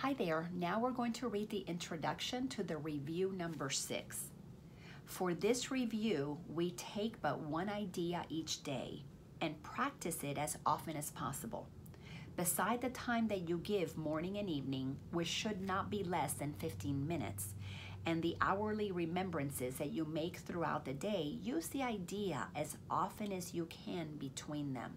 Hi there, now we're going to read the introduction to the review number 6. For this review, we take but one idea each day and practice it as often as possible. Beside the time that you give morning and evening, which should not be less than 15 minutes, and the hourly remembrances that you make throughout the day, use the idea as often as you can between them.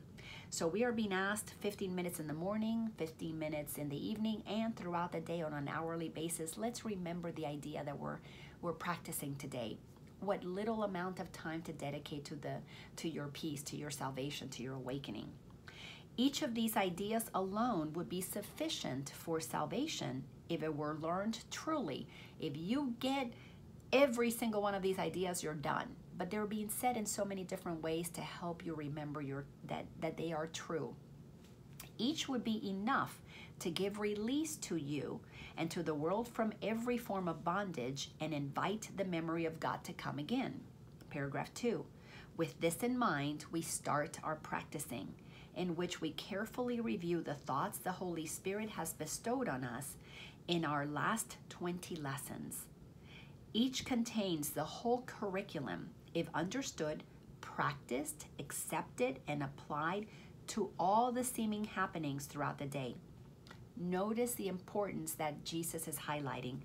So we are being asked 15 minutes in the morning, 15 minutes in the evening, and throughout the day on an hourly basis. Let's remember the idea that we're practicing today. What little amount of time to dedicate to your peace, to your salvation, to your awakening. Each of these ideas alone would be sufficient for salvation if it were learned truly. If you get every single one of these ideas, you're done. But they're being said in so many different ways to help you remember that they are true. Each would be enough to give release to you and to the world from every form of bondage and invite the memory of God to come again. Paragraph 2. With this in mind, we start our practicing, in which we carefully review the thoughts the Holy Spirit has bestowed on us in our last 20 lessons. Each contains the whole curriculum if understood, practiced, accepted, and applied to all the seeming happenings throughout the day. Notice the importance that Jesus is highlighting.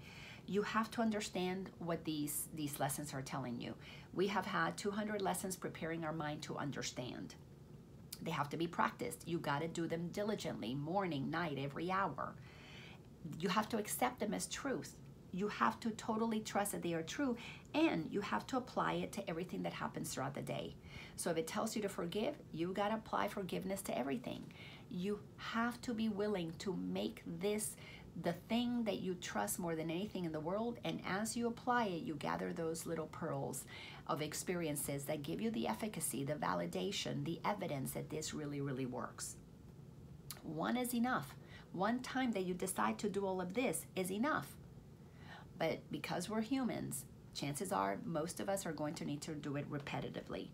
You have to understand what these lessons are telling you. We have had 200 lessons preparing our mind to understand. They have to be practiced. You got to do them diligently, morning, night, every hour. You have to accept them as truth. You have to totally trust that they are true, and you have to apply it to everything that happens throughout the day. So if it tells you to forgive, you got to apply forgiveness to everything. You have to be willing to make this the thing that you trust more than anything in the world, and as you apply it, you gather those little pearls of experiences that give you the efficacy, the validation, the evidence that this really, really works. One is enough. One time that you decide to do all of this is enough. But because we're humans, chances are most of us are going to need to do it repetitively.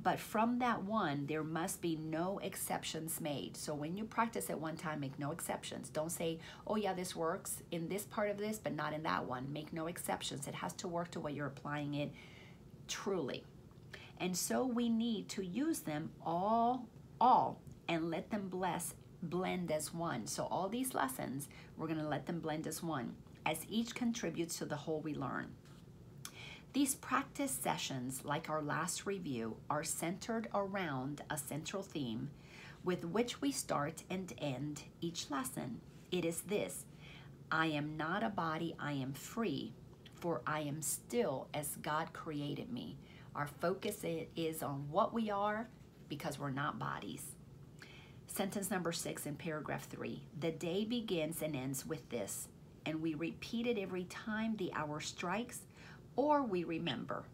But from that one, there must be no exceptions made. So when you practice it one time, make no exceptions. Don't say, oh yeah, this works in this part of this, but not in that one. Make no exceptions. It has to work to what you're applying it truly. And so we need to use them all, and let them blend as one. So all these lessons, we're going to let them blend as one, as each contributes to the whole we learn. These practice sessions, like our last review, are centered around a central theme with which we start and end each lesson. It is this: I am not a body, I am free, for I am still as God created me. Our focus is on what we are, because we're not bodies. Sentence number 6 in paragraph 3. The day begins and ends with this, and we repeat it every time the hour strikes or we remember.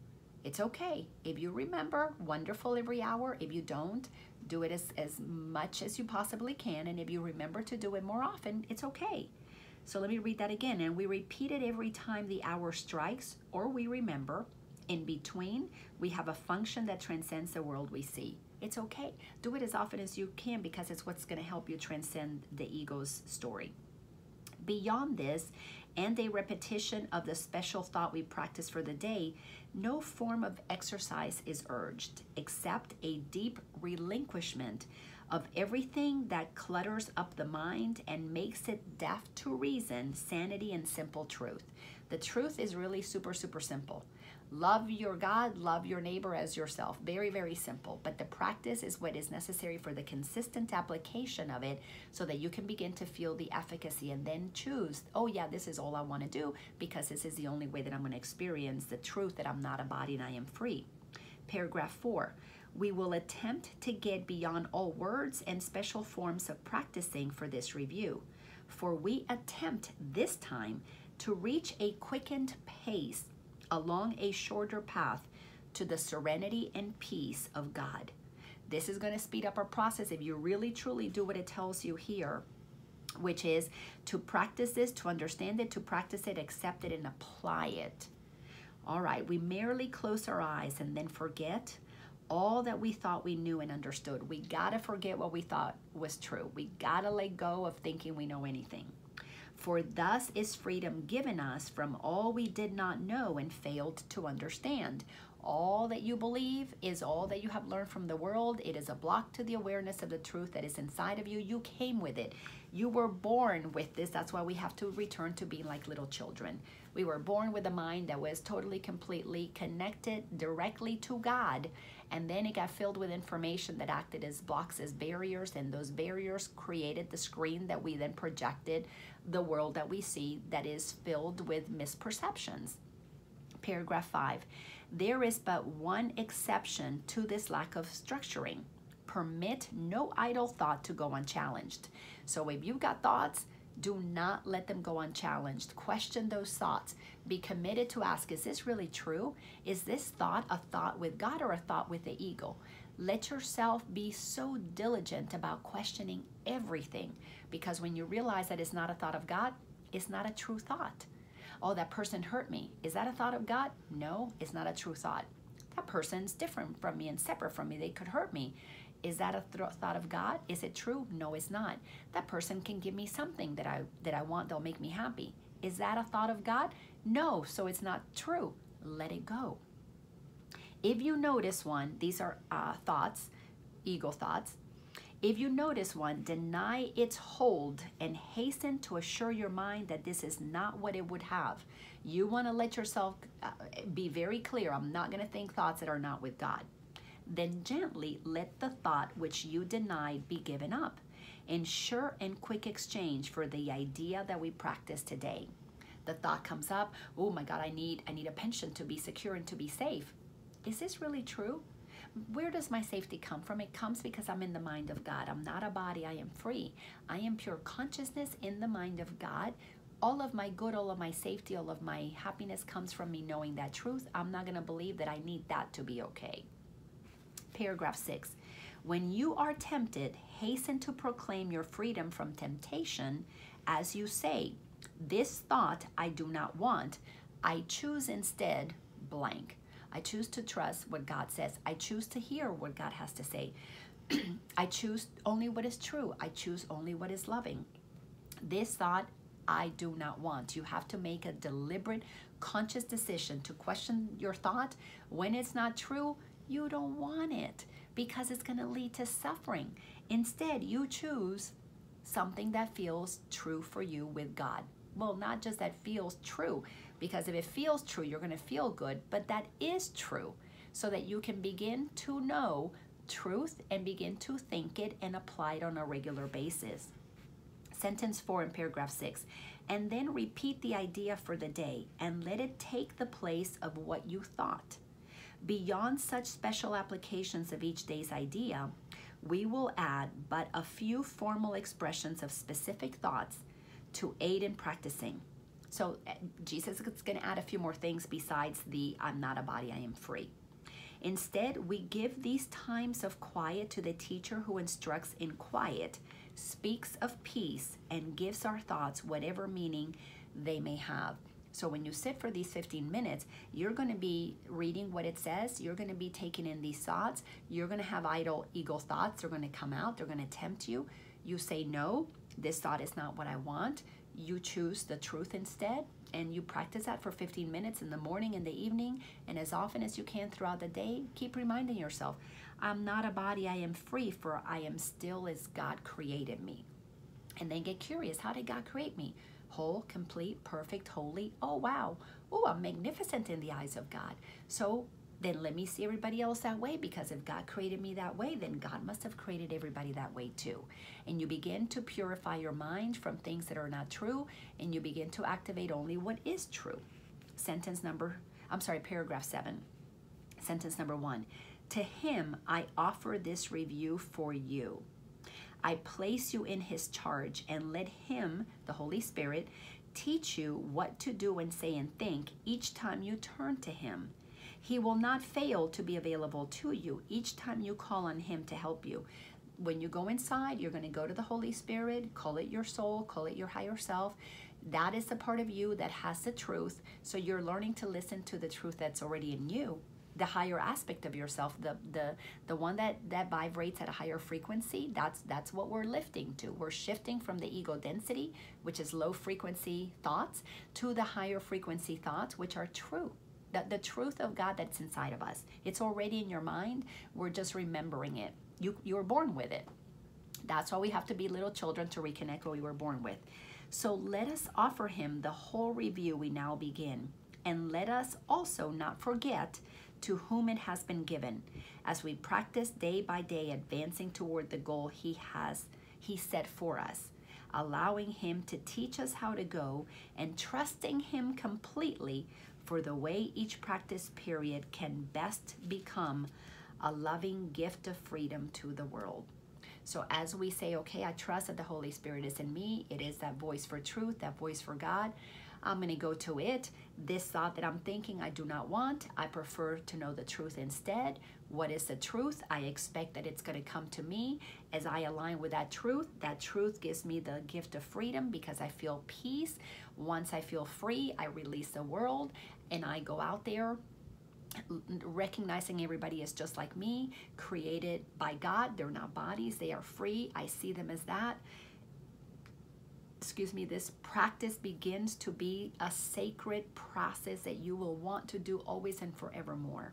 It's okay. If you remember, wonderful every hour. If you don't, do it as much as you possibly can. And if you remember to do it more often, it's okay. So let me read that again. And we repeat it every time the hour strikes or we remember. In between, we have a function that transcends the world we see. It's okay. Do it as often as you can, because it's what's going to help you transcend the ego's story. Beyond this, and a repetition of the special thought we practice for the day, no form of exercise is urged, except a deep relinquishment of everything that clutters up the mind and makes it deaf to reason, sanity, and simple truth. The truth is really super, super simple. Love your God, love your neighbor as yourself. Very, very simple. But the practice is what is necessary for the consistent application of it, so that you can begin to feel the efficacy and then choose, oh yeah, this is all I want to do, because this is the only way that I'm going to experience the truth that I'm not a body and I am free. Paragraph 4. We will attempt to get beyond all words and special forms of practicing for this review, for we attempt this time to reach a quickened pace along a shorter path to the serenity and peace of God. This is going to speed up our process if you really truly do what it tells you here, which is to practice this, to understand it, to practice it, accept it, and apply it. All right, we merely close our eyes and then forget all that we thought we knew and understood. We gotta forget what we thought was true. We gotta let go of thinking we know anything. For thus is freedom given us from all we did not know and failed to understand. All that you believe is all that you have learned from the world. It is a block to the awareness of the truth that is inside of you. You came with it. You were born with this. That's why we have to return to being like little children. We were born with a mind that was totally, completely connected directly to God. And then it got filled with information that acted as blocks, as barriers. And those barriers created the screen that we then projected the world that we see that is filled with misperceptions. Paragraph 5. There is but one exception to this lack of structuring. Permit no idle thought to go unchallenged. So if you've got thoughts, do not let them go unchallenged. Question those thoughts. Be committed to ask, is this really true? Is this thought a thought with God or a thought with the ego? Let yourself be so diligent about questioning everything, because when you realize that it's not a thought of God, it's not a true thought. Oh, that person hurt me. Is that a thought of God? No, it's not a true thought. That person's different from me and separate from me. They could hurt me. Is that a thought of God? Is it true? No, it's not. That person can give me something that I want that'll make me happy. Is that a thought of God? No, so it's not true. Let it go. If you notice one, these are thoughts, ego thoughts. If you notice one, deny its hold and hasten to assure your mind that this is not what it would have. You want to let yourself be very clear. I'm not going to think thoughts that are not with God. Then gently let the thought which you denied be given up. Ensure and quick exchange for the idea that we practice today. The thought comes up, oh my God, I need a pension to be secure and to be safe. Is this really true? Where does my safety come from? It comes because I'm in the mind of God. I'm not a body, I am free. I am pure consciousness in the mind of God. All of my good, all of my safety, all of my happiness comes from me knowing that truth. I'm not going to believe that I need that to be okay. Paragraph 6. When you are tempted, hasten to proclaim your freedom from temptation as you say, this thought I do not want. I choose instead blank. I choose to trust what God says. I choose to hear what God has to say. I choose only what is true. I choose only what is loving. This thought I do not want. You have to make a deliberate, conscious decision to question your thought. When it's not true, you don't want it because it's going to lead to suffering. Instead, you choose something that feels true for you with God. Well, not just that feels true, because if it feels true, you're going to feel good, but that is true, so that you can begin to know truth and begin to think it and apply it on a regular basis. Sentence 4 in paragraph 6. And then repeat the idea for the day and let it take the place of what you thought. Beyond such special applications of each day's idea, we will add but a few formal expressions of specific thoughts to aid in practicing. So Jesus is going to add a few more things besides the I'm not a body, I am free. Instead, we give these times of quiet to the teacher who instructs in quiet, speaks of peace, and gives our thoughts whatever meaning they may have. So when you sit for these 15 minutes, you're going to be reading what it says. You're going to be taking in these thoughts. You're going to have idle ego thoughts. They're going to come out. They're going to tempt you. You say, no, this thought is not what I want. You choose the truth instead, and you practice that for 15 minutes in the morning and the evening, and as often as you can throughout the day. Keep reminding yourself, I'm not a body, I am free, for I am still as God created me. And then get curious, how did God create me? Whole, complete, perfect, holy. Oh, wow. Oh, I'm magnificent in the eyes of God. So then let me see everybody else that way, because if God created me that way, then God must have created everybody that way too. And you begin to purify your mind from things that are not true, and you begin to activate only what is true. Paragraph 7. Sentence number 1. To him I offer this review for you. I place you in his charge, and let him, the Holy Spirit, teach you what to do and say and think each time you turn to him. He will not fail to be available to you each time you call on him to help you. When you go inside, you're going to go to the Holy Spirit, call it your soul, call it your higher self. That is the part of you that has the truth. So you're learning to listen to the truth that's already in you. the higher aspect of yourself, the one that vibrates at a higher frequency. That's what we're lifting to. We're shifting from the ego density, which is low frequency thoughts, to the higher frequency thoughts, which are true. The truth of God that's inside of us. It's already in your mind. We're just remembering it. You were born with it. That's why we have to be little children to reconnect what we were born with. So let us offer him the whole review we now begin. And let us also not forget to whom it has been given, as we practice day by day, advancing toward the goal he set for us, allowing him to teach us how to go and trusting him completely for the way each practice period can best become a loving gift of freedom to the world. So as we say, okay, I trust that the Holy Spirit is in me. It is that voice for truth, that voice for God. I'm going to go to it. This thought that I'm thinking I do not want, I prefer to know the truth instead. What is the truth? I expect that it's going to come to me. As I align with that truth gives me the gift of freedom because I feel peace. Once I feel free, I release the world and I go out there recognizing everybody is just like me, created by God. They're not bodies, they are free. I see them as that. Excuse me, this practice begins to be a sacred process that you will want to do always and forevermore.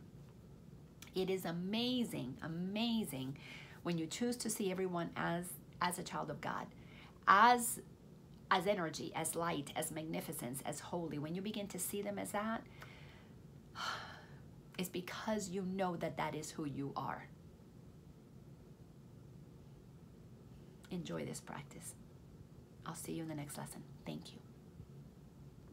It is amazing, amazing when you choose to see everyone as a child of God, as energy, as light, as magnificence, as holy. When you begin to see them as that, it's because you know that that is who you are. Enjoy this practice. I'll see you in the next lesson. Thank you.